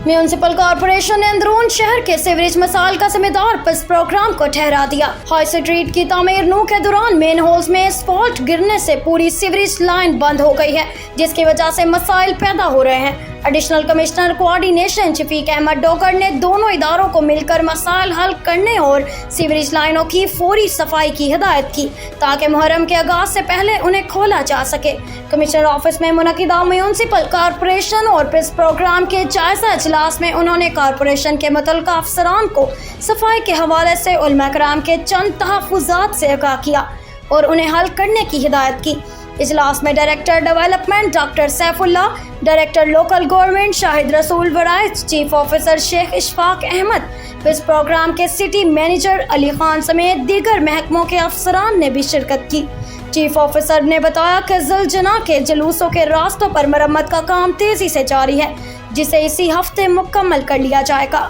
Municipal corporation ने अंदरून शहर के सीवरेज मसाइल का जिम्मेदार पिस प्रोग्राम को ठहरा दिया। हाई स्ट्रीट की तामीर नू के दौरान मेन होल्स में स्पॉट गिरने से पूरी सीवरेज लाइन बंद हो गई है, जिसकी वजह से मसाइल पैदा हो रहे हैं। Additional commissioner coordination Shafiq Ahmad Dogar ने दोनों इदारों को मिलकर मसाइल हल करने और सीवरेज लाइनों की फौरी सफाई की हिदायत की, ताकि मुहर्रम के आगाज से पहले उन्हें खोला जा सके। कमिश्नर ऑफिस में मुनक्किदा म्यूनिसिपल कॉर्पोरेशन और पिस प्रोग्राम के जायजा इजलास में उन्होंने कॉर्पोरेशन के मुतल्लिका अफसरान को सफाई के हवाले से उलमा कराम के चंद तहफ़्फ़ुज़ात से आगाह किया और उन्हें हल करने की हिदायत की। इजलास में director development doctor Saifullah, director local government Shahid रसूल वराइस, चीफ ऑफिसर शेख इशफाक अहमद, पिस प्रोग्राम के सिटी मैनेजर अली खान समेत दीगर महकमों के अफसरान ने भी शिरकत की। चीफ ऑफिसर ने बताया कि ज़िलज़िला के जुलूसों के रास्तों पर मरम्मत का काम तेजी से जारी है, जिसे इसी हफ्ते मुकम्मल कर लिया जाएगा।